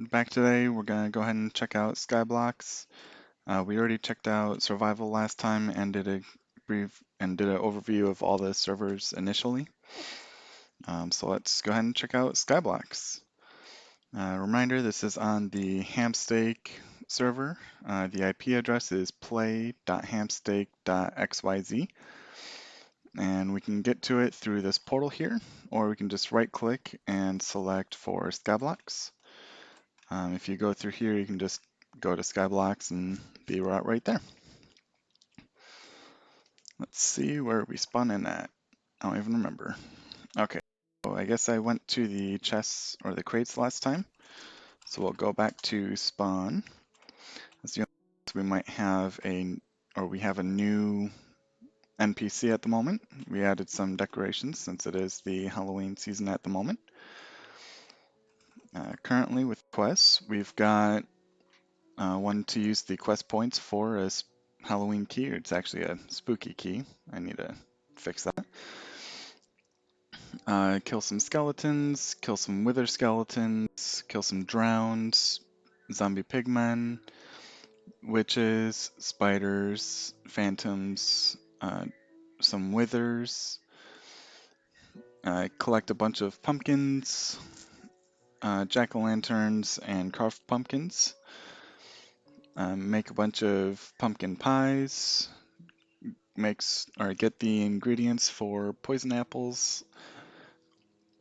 back today. We're gonna go ahead and check out Skyblocks. We already checked out Survival last time and did an overview of all the servers initially. So let's go ahead and check out Skyblocks. Reminder: this is on the Hamsteak server. The IP address is Play.Ham5teak.xyz, and we can get to it through this portal here, or we can just right-click and select for Skyblocks. If you go through here, you can just go to Skyblocks and be right there. Let's see where we spawn in at. I don't even remember. Okay, so I guess I went to the chests or the crates last time. So we'll go back to spawn. As you know, we might have we have a new NPC at the moment. We added some decorations since it is the Halloween season at the moment. Currently with quests, we've got one to use the quest points for a Halloween key. It's actually a spooky key. I need to fix that. Kill some skeletons, kill some wither skeletons, kill some drowns, zombie pigmen, witches, spiders, phantoms, some withers, collect a bunch of pumpkins, jack-o'-lanterns, and carved pumpkins. Make a bunch of pumpkin pies, get the ingredients for poison apples,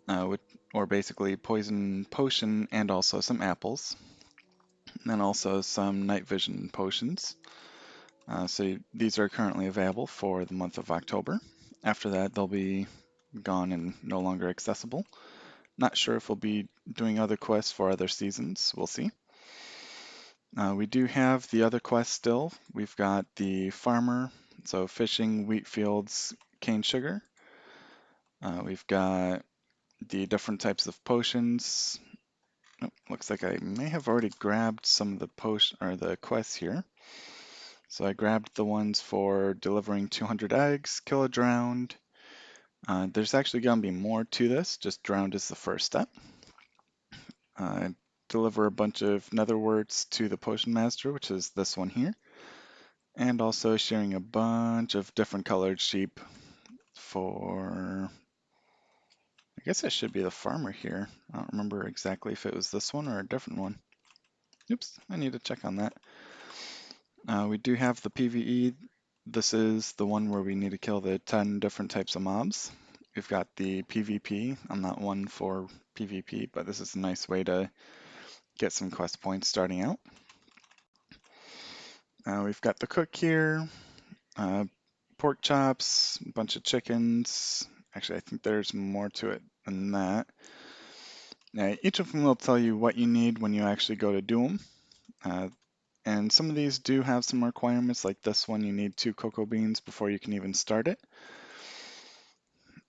or basically poison potion and also some apples, and also some night vision potions. So these are currently available for the month of October. After that, they'll be gone and no longer accessible. Not sure if we'll be doing other quests for other seasons. We'll see. We do have the other quests still. We've got the farmer, so fishing, wheat fields, cane sugar. We've got the different types of potions. Oh, looks like I may have already grabbed some of the quests here. So I grabbed the ones for delivering 200 eggs, kill a drowned. There's actually going to be more to this, just drowned is the first step. Deliver a bunch of nether warts to the potion master, which is this one here. And also sharing a bunch of different colored sheep for, I guess it should be the farmer here. I don't remember exactly if it was this one or a different one. Oops, I need to check on that. We do have the PvE. This is the one where we need to kill the 10 different types of mobs. We've got the PvP. I'm not one for PvP, but this is a nice way to get some quest points starting out. We've got the cook here, pork chops, a bunch of chickens. Actually, I think there's more to it than that. Each of them will tell you what you need when you actually go to do them. And some of these do have some requirements, like this one, you need 2 cocoa beans before you can even start it.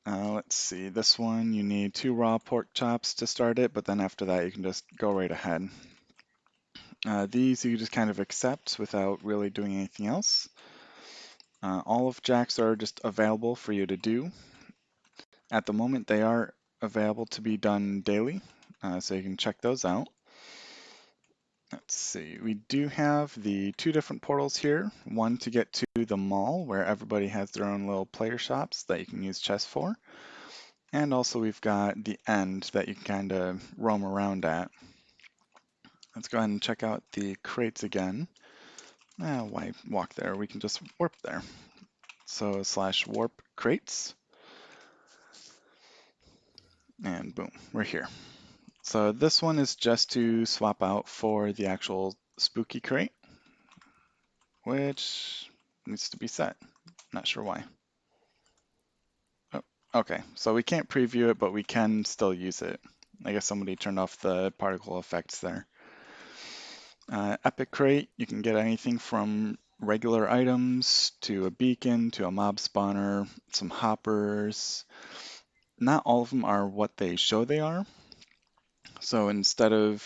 Let's see, this one you need 2 raw pork chops to start it, but then after that you can just go right ahead. These you just kind of accept without really doing anything else. All of Jack's are just available for you to do. At the moment they are available to be done daily, so you can check those out. Let's see, we do have the 2 different portals here. One to get to the mall, where everybody has their own little player shops that you can use chests for. And also we've got the end that you can kind of roam around at. Let's go ahead and check out the crates again. Why walk there? We can just warp there. So /warp crates. And boom, we're here. So this one is just to swap out for the actual spooky crate, which needs to be set. Not sure why. Oh, okay, so we can't preview it, but we can still use it. I guess somebody turned off the particle effects there. Epic crate, you can get anything from regular items to a beacon to a mob spawner, some hoppers. Not all of them are what they show they are. So instead of,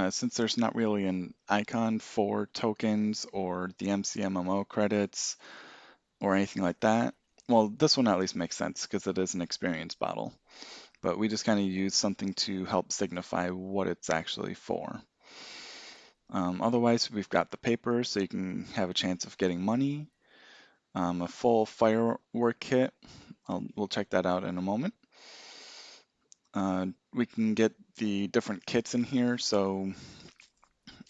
since there's not really an icon for tokens or the McMMO credits or anything like that, well, this one at least makes sense because it is an experience bottle. but we just kind of use something to help signify what it's actually for. Otherwise, we've got the paper, so you can have a chance of getting money. A full firework kit, we'll check that out in a moment. We can get the different kits in here, so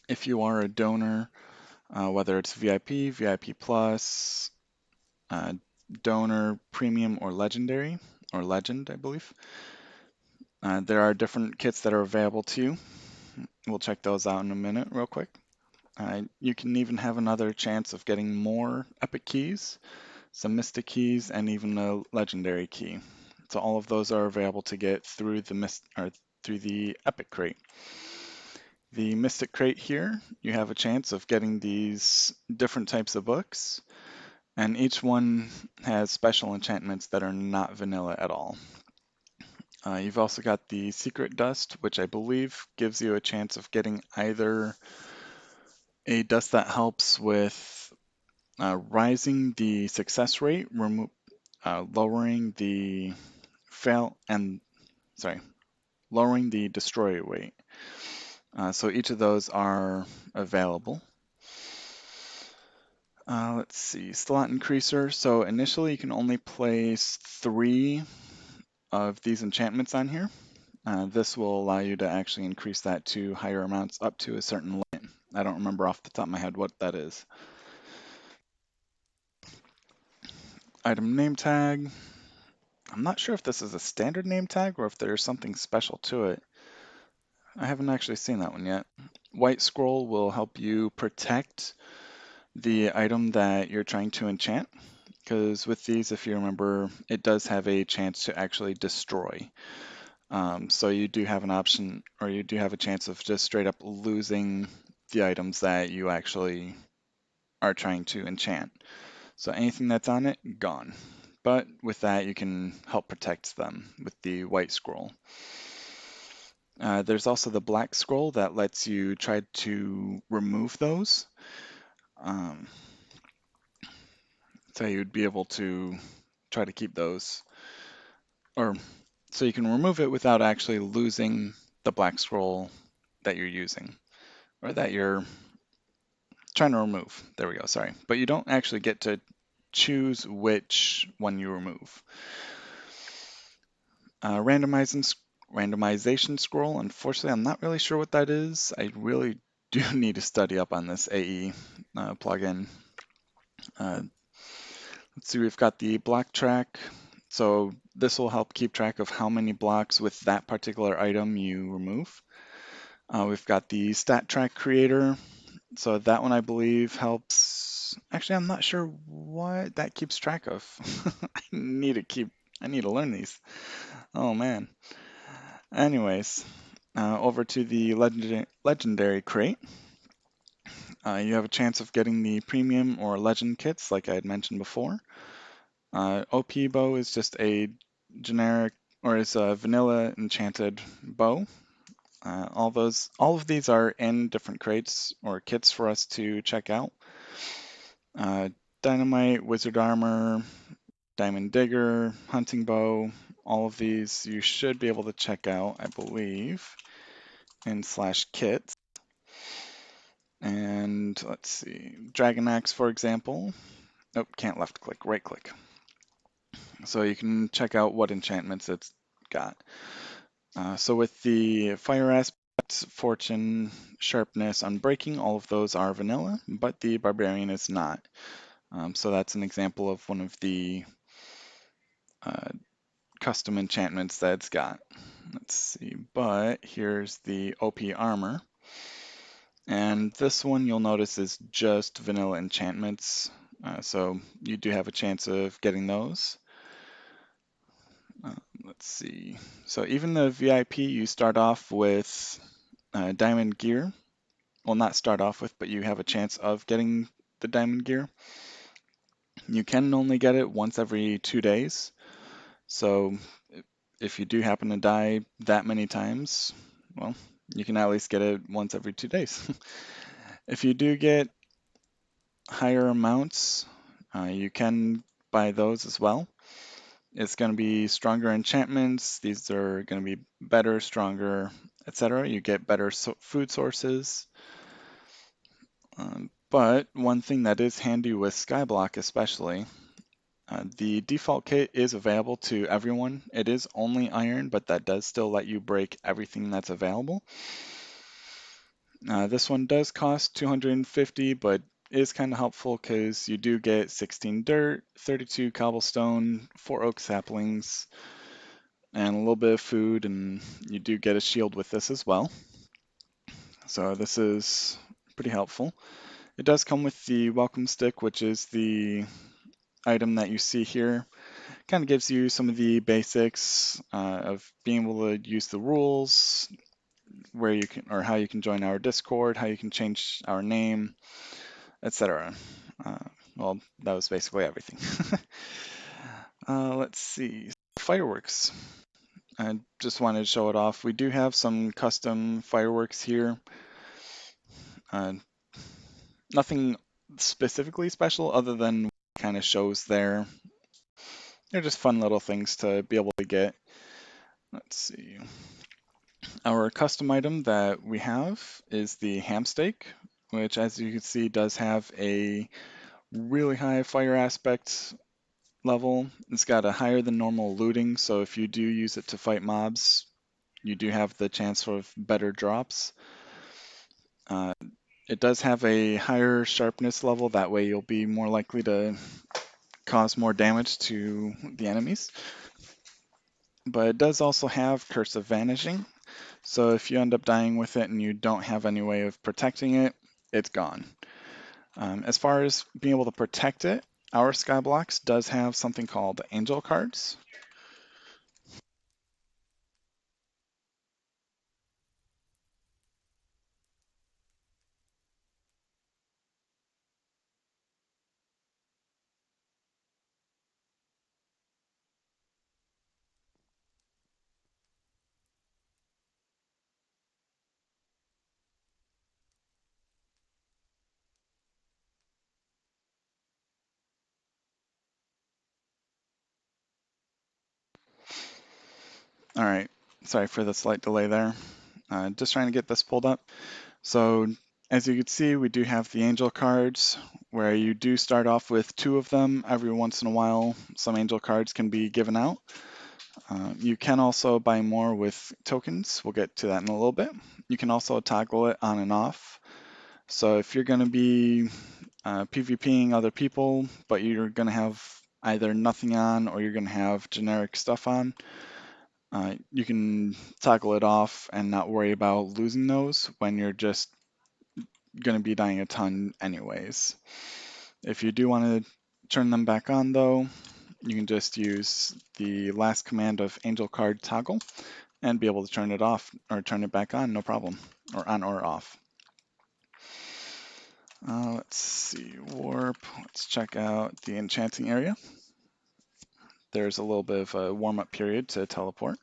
if you are a donor, whether it's VIP, VIP Plus, donor, premium, or legendary, or legend, I believe. There are different kits that are available to you. We'll check those out in a minute real quick. You can even have another chance of getting more epic keys, some mystic keys, and even a legendary key. So all of those are available to get through the epic crate. The mystic crate here, you have a chance of getting these different types of books, and each one has special enchantments that are not vanilla at all. You've also got the secret dust, which I believe gives you a chance of getting either a dust that helps with rising the success rate, lowering the lowering the destroy rate. So each of those are available. Let's see, slot increaser. So initially you can only place 3 of these enchantments on here. This will allow you to actually increase that to higher amounts up to a certain limit. I don't remember off the top of my head what that is. Item name tag. I'm not sure if this is a standard name tag or if there's something special to it. I haven't actually seen that one yet. White scroll will help you protect the item that you're trying to enchant, because with these, if you remember, it does have a chance to actually destroy. So you do have an option, or you do have a chance of just straight up losing the items that you actually are trying to enchant. So anything that's on it, gone. But with that, you can help protect them with the white scroll. There's also the black scroll that lets you try to remove those. So you'd be able to try to keep those, or so you can remove it without actually losing the black scroll that you're using, or that you're trying to remove. There we go, sorry. But you don't actually get to choose which one you remove. Randomization scroll, unfortunately, I'm not really sure what that is. I really do need to study up on this AE plugin. Let's see, we've got the block track. So this will help keep track of how many blocks with that particular item you remove. We've got the stat track creator. So that one I believe helps. Actually, I'm not sure what that keeps track of. I need to learn these. Oh man. Anyways, over to the legendary crate. You have a chance of getting the premium or legend kits, like I had mentioned before. OP bow is just a generic, or is a vanilla enchanted bow. All of these are in different crates or kits for us to check out. Dynamite, wizard armor, diamond digger, hunting bow, all of these you should be able to check out, I believe, in /kits. And let's see, dragon axe, for example. Nope, can't left click, right click. So you can check out what enchantments it's got. So with the fire aspect, fortune, sharpness, unbreaking, all of those are vanilla, but the barbarian is not. So that's an example of one of the custom enchantments that it's got. Let's see, but here's the OP armor. And this one you'll notice is just vanilla enchantments. So you do have a chance of getting those. Let's see. So even the VIP, you start off with diamond gear. Well, not start off with, but you have a chance of getting the diamond gear. You can only get it once every 2 days. So if you do happen to die that many times, well, you can at least get it once every 2 days. If you do get higher amounts, you can buy those as well. It's going to be stronger enchantments. These are going to be better, stronger, etc. You get better food sources. But one thing that is handy with Skyblock especially, the default kit is available to everyone. It is only iron, but that does still let you break everything that's available. This one does cost 250, but is kind of helpful because you do get 16 dirt, 32 cobblestone, 4 oak saplings, and a little bit of food, and you do get a shield with this as well. So this is pretty helpful. It does come with the welcome stick, which is the item that you see here. Kind of gives you some of the basics of being able to use the rules, where you can, or how you can join our Discord, how you can change our name, etc. Well, that was basically everything. Let's see, fireworks. I just wanted to show it off. We do have some custom fireworks here. Uh, Nothing specifically special other than kind of shows there. They're just fun little things to be able to get. Let's see. Our custom item that we have is the ham steak, which as you can see does have a really high fire aspect level. It's got a higher than normal looting, so if you do use it to fight mobs, you do have the chance of better drops. Uh, it does have a higher sharpness level, that way you'll be more likely to cause more damage to the enemies. But it does also have Curse of Vanishing, so if you end up dying with it and you don't have any way of protecting it, it's gone. As far as being able to protect it, our Skyblocks does have something called Angel Cards. All right, sorry for the slight delay there. Just trying to get this pulled up. So as you can see, we do have the angel cards where you do start off with 2 of them. Every once in a while, some angel cards can be given out. You can also buy more with tokens. We'll get to that in a little bit. You can also toggle it on and off. So if you're going to be PvPing other people, but you're going to have either nothing on or you're going to have generic stuff on, you can toggle it off and not worry about losing those when you're just going to be dying a ton anyways. If you do want to turn them back on though, you can just use the last command of angel card toggle and be able to turn it off or turn it back on, no problem, or on or off. Let's see, warp, let's check out the enchanting area. There's a little bit of a warm-up period to teleport.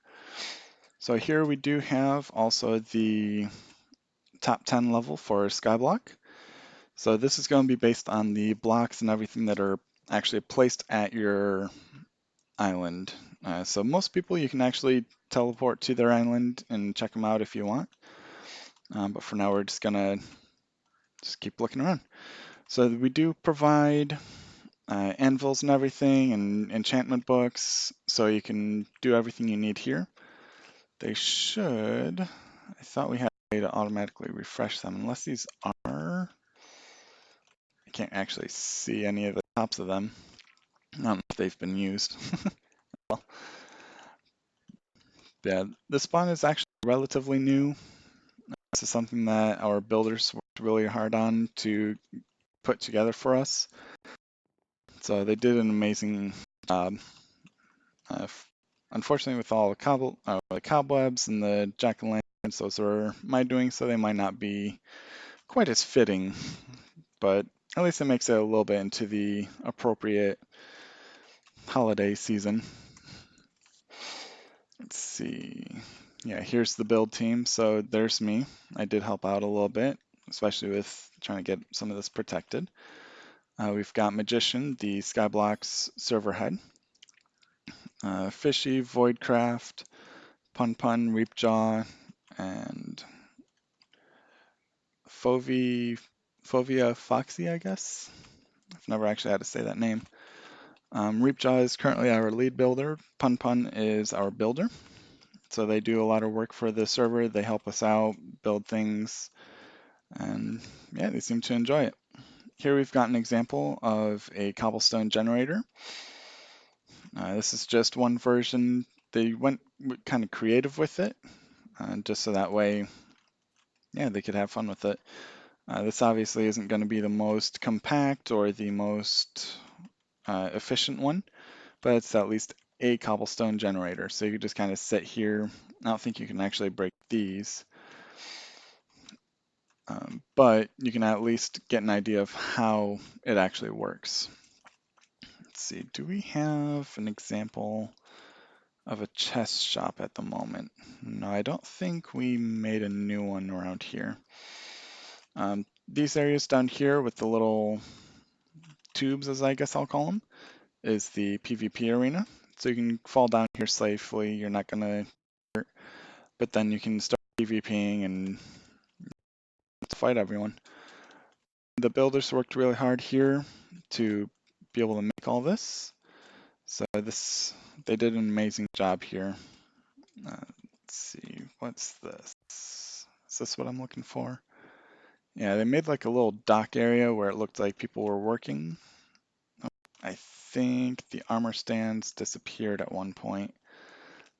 So here we do have also the top 10 level for Skyblock. So this is going to be based on the blocks and everything that are actually placed at your island. So most people you can actually teleport to their island and check them out if you want. But for now we're just gonna keep looking around. So we do provide anvils and everything and enchantment books, so you can do everything you need here. They should, I thought we had a way to automatically refresh them, unless these are, I can't actually see any of the tops of them. I don't know if they've been used. Well, yeah, this spawn is actually relatively new. This is something that our builders worked really hard on to put together for us. So they did an amazing job. Unfortunately, with all the cobwebs and the jack-o'-lanterns, those are my doing, so they might not be quite as fitting, but at least it makes it a little bit into the appropriate holiday season. Let's see. Yeah, here's the build team. So there's me. I did help out a little bit, especially with trying to get some of this protected. We've got Magician, the Skyblocks server head. Fishy, Voidcraft, Pun Pun, Reapjaw, and Fovia Foxy, I guess. I've never actually had to say that name. Reapjaw is currently our lead builder. Pun Pun is our builder. So they do a lot of work for the server. They help us out, build things, and yeah, they seem to enjoy it. Here we've got an example of a Cobblestone Generator. This is just one version. They went kind of creative with it, just so that way, yeah, they could have fun with it. This obviously isn't going to be the most compact or the most efficient one, but it's at least a cobblestone generator. So you just kind of sit here. I don't think you can actually break these, but you can at least get an idea of how it actually works. Let's see, do we have an example of a chest shop at the moment? No, I don't think we made a new one around here. These areas down here with the little tubes, as I guess I'll call them, is the PvP arena. So you can fall down here safely, you're not gonna hurt, but then you can start PvPing and fight everyone. The builders worked really hard here to be able to make all this. So they did an amazing job here. Let's see, what's this? Is this what I'm looking for? Yeah, they made like a little dock area where it looked like people were working. I think the armor stands disappeared at one point.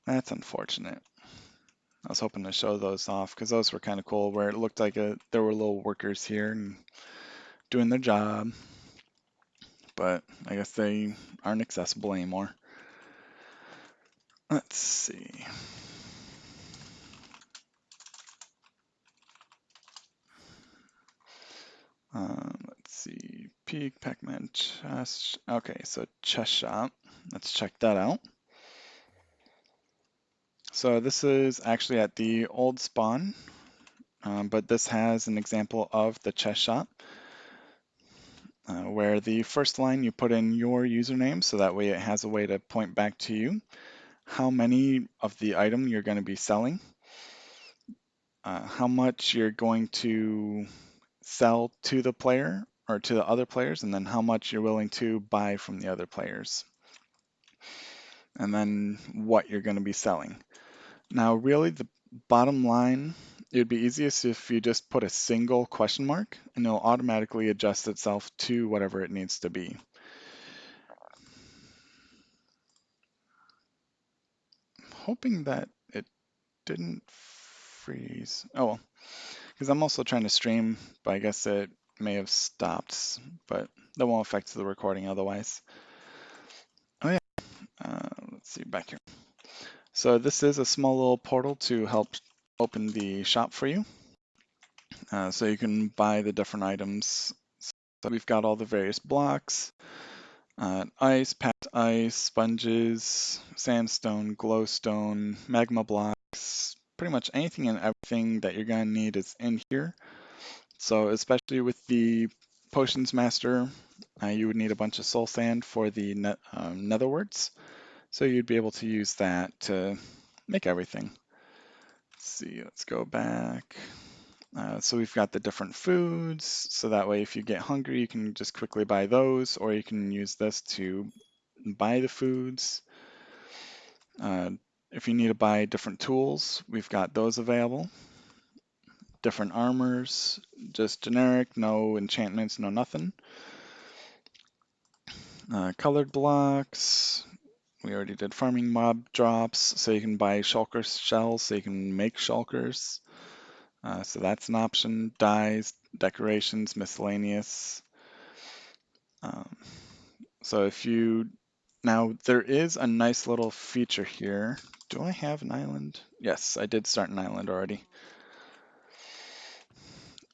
That's unfortunate. I was hoping to show those off because those were kind of cool where it looked like there were little workers here and doing their job. But I guess they aren't accessible anymore. Let's see. Let's see. Peak, Pac-Man, chest. Okay, so chest shop. Let's check that out. So this is actually at the old spawn, but this has an example of the chest shop. Where the first line you put in your username so that way it has a way to point back to you, how many of the item you're going to be selling, how much you're going to sell to the player or to the other players, and then how much you're willing to buy from the other players, and then what you're going to be selling. Now, really, the bottom line, it would be easiest if you just put a single question mark, and it'll automatically adjust itself to whatever it needs to be. I'm hoping that it didn't freeze. Oh, well, because I'm also trying to stream, but I guess it may have stopped, but that won't affect the recording otherwise. Oh yeah, let's see, back here. So this is a small little portal to help open the shop for you. So you can buy the different items. So we've got all the various blocks, ice, packed ice, sponges, sandstone, glowstone, magma blocks, pretty much anything and everything that you're going to need is in here. So especially with the Potions Master, you would need a bunch of soul sand for the nether warts. So you'd be able to use that to make everything. Let's see, let's go back. So we've got the different foods, so that way if you get hungry, you can just quickly buy those, or you can use this to buy the foods. If you need to buy different tools, we've got those available. Different armors, just generic, no enchantments, no nothing. Colored blocks, we already did farming mob drops, so you can buy shulker shells, so you can make shulkers. So that's an option. Dyes, decorations, miscellaneous. So if you, now there is a nice little feature here. Do I have an island? Yes, I did start an island already.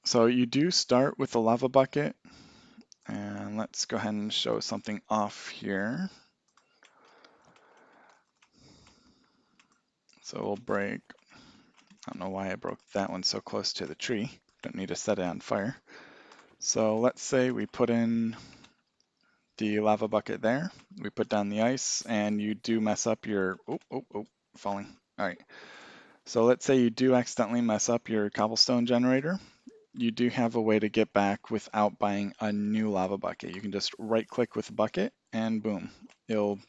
So you do start with a lava bucket, and let's go ahead and show something off here. So we'll break, I don't know why I broke that one so close to the tree. Don't need to set it on fire. So let's say we put in the lava bucket there. We put down the ice, and you do mess up your, falling. All right. So let's say you do accidentally mess up your cobblestone generator. You do have a way to get back without buying a new lava bucket. You can just right click with the bucket and boom, it'll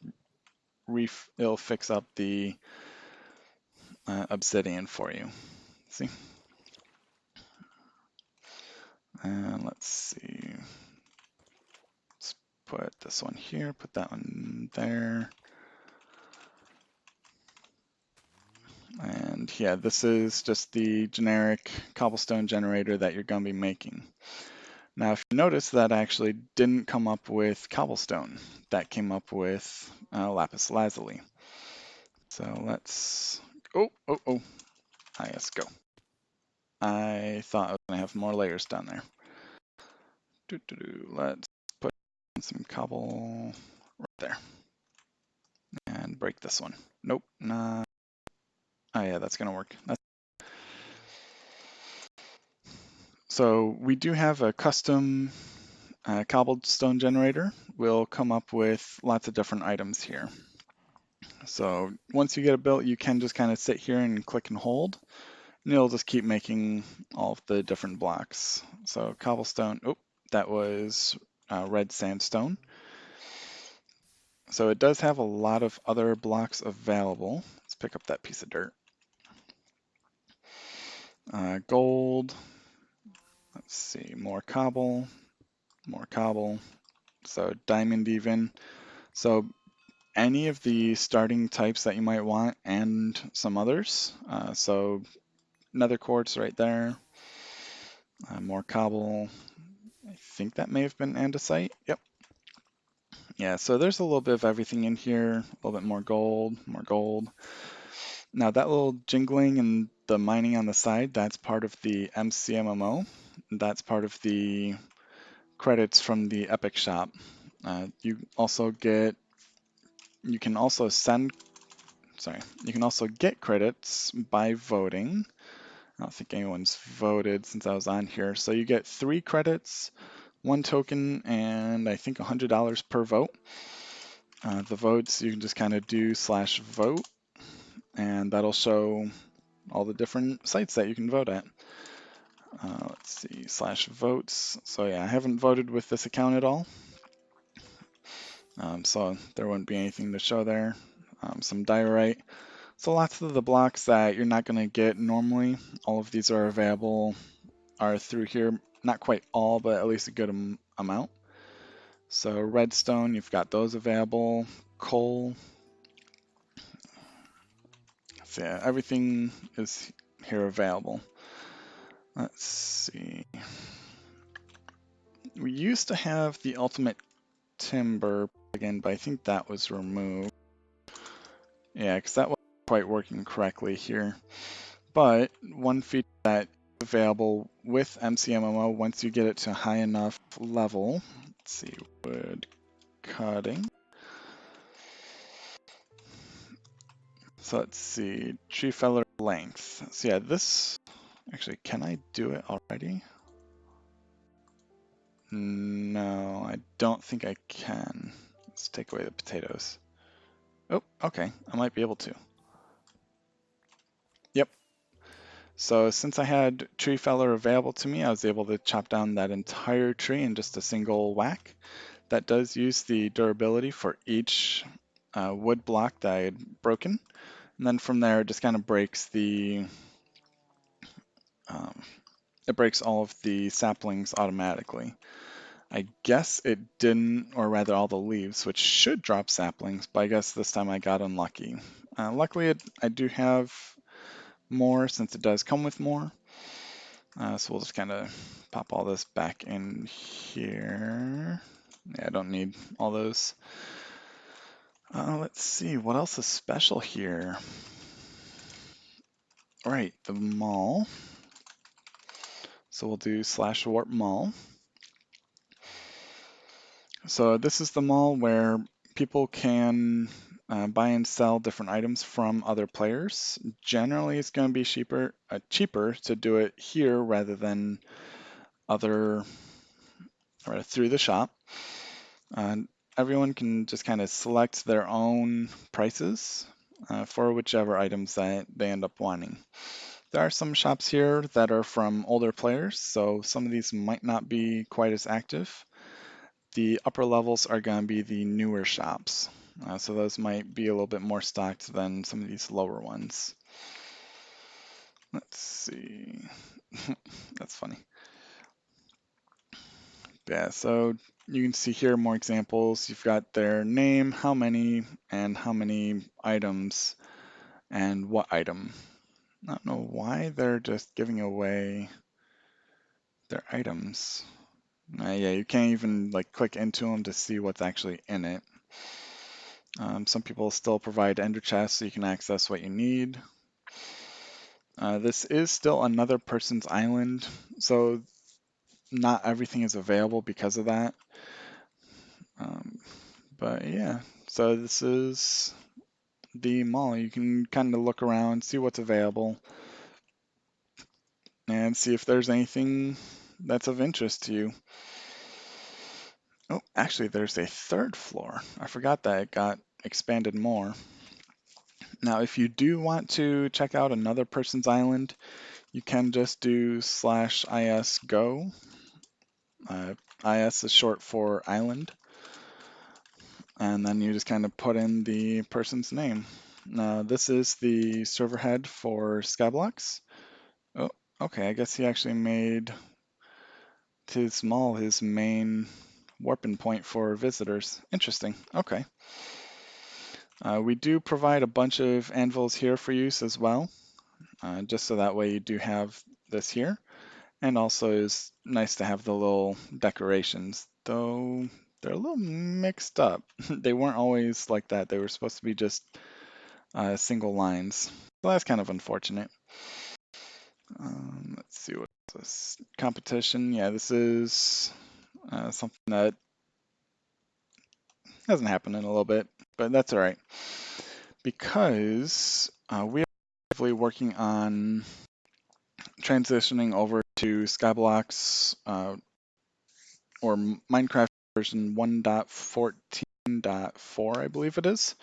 fix up the obsidian for you. See? And let's see. Let's put this one here, put that one there. And yeah, this is just the generic cobblestone generator that you're going to be making. Now, if you notice, that actually didn't come up with cobblestone. That came up with lapis lazuli. So let's, yes, go. I thought I was going to have more layers down there. Let's put some cobble right there. And break this one. Nope, not. Oh yeah, that's going to work. So we do have a custom cobblestone generator. We'll come up with lots of different items here. So once you get it built, you can just kind of sit here and click and hold, and it'll just keep making all of the different blocks. So cobblestone, that was red sandstone. So it does have a lot of other blocks available. Let's pick up that piece of dirt. Gold. Let's see, more cobble. So diamond even. So any of the starting types that you might want and some others. So nether quartz right there. More cobble. I think that may have been andesite. Yep. Yeah, so there's a little bit of everything in here. A little bit more gold, Now that little jingling and the mining on the side, that's part of the McMMO. That's part of the credits from the Epic shop. You can also get credits by voting. I don't think anyone's voted since I was on here. So you get 3 credits, 1 token, and I think $100 per vote. The votes, you can just kind of do /vote, and that'll show all the different sites that you can vote at. Let's see, /votes. So yeah, I haven't voted with this account at all. So there wouldn't be anything to show there. Some diorite. So lots of the blocks that you're not going to get normally, all of these are available, are through here. Not quite all, but at least a good amount. So redstone, you've got those available. Coal. So yeah, everything is here available. Let's see. We used to have the ultimate timber again, but I think that was removed. Yeah, because that wasn't quite working correctly here. But one feature that is available with McMMO, once you get it to high enough level, let's see, wood cutting. So let's see, tree feller length. So yeah, this, actually, can I do it already? No, I don't think I can. Let's take away the potatoes. Oh, okay, I might be able to. Yep. So since I had tree feller available to me, I was able to chop down that entire tree in just a single whack. That does use the durability for each wood block that I had broken. And then from there, it just kind of breaks it breaks all of the saplings automatically. I guess it didn't, or rather all the leaves, which should drop saplings, but I guess this time I got unlucky. Luckily, I do have more since it does come with more. So we'll just kind of pop all this back in here. Yeah, I don't need all those. Let's see, what else is special here? All right, the mall. So we'll do /warp mall. So this is the mall where people can buy and sell different items from other players. Generally, it's going to be cheaper to do it here rather than through the shop. everyone can just kind of select their own prices for whichever items that they end up wanting. There are some shops here that are from older players, so some of these might not be quite as active. The upper levels are going to be the newer shops, so those might be a little bit more stocked than some of these lower ones. Let's see. That's funny. Yeah, so you can see here more examples. You've got their name, how many items, and what item. I don't know why they're just giving away their items. Yeah, you can't even like click into them to see what's actually in it. Some people still provide ender chests so you can access what you need. This is still another person's island, so not everything is available because of that. But yeah, so this is the mall. You can kind of look around, see what's available, and see if there's anything that's of interest to you. Oh, actually, there's a third floor. I forgot that it got expanded more. Now, if you do want to check out another person's island, you can just do /isgo. IS is short for island. And then you just kind of put in the person's name. Now, this is the server head for Skyblocks. Oh, okay, I guess he actually made his mall his main warping point for visitors. Interesting, okay. We do provide a bunch of anvils here for use as well, just so that way you do have this here. And also it's nice to have the little decorations, though they're a little mixed up. They weren't always like that. They were supposed to be just single lines. So that's kind of unfortunate. Let's see what this competition. Yeah, this is something that hasn't happened in a little bit, but that's all right because we are actively working on transitioning over to Skyblocks or Minecraft version 1.14.4, I believe it is,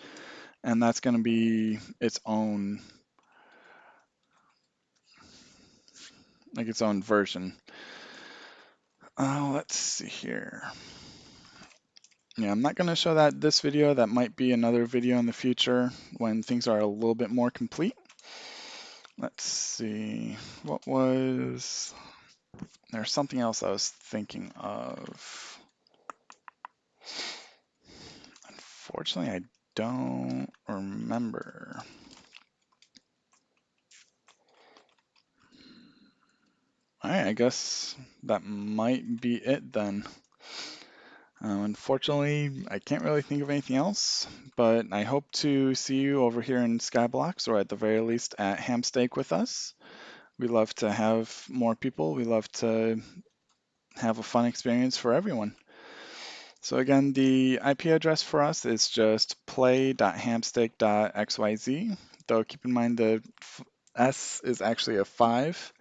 and that's going to be its own version. Let's see here. Yeah, I'm not going to show that this video. That might be another video in the future when things are a little bit more complete. Let's see. There's something else I was thinking of. Unfortunately, I don't remember. All right, I guess that might be it then. Unfortunately, I can't really think of anything else, but I hope to see you over here in Skyblocks, or at the very least at Hamsteak with us. We love to have more people. We love to have a fun experience for everyone. So again, the IP address for us is just Play.Ham5teak.xyz, though keep in mind the S is actually a 5.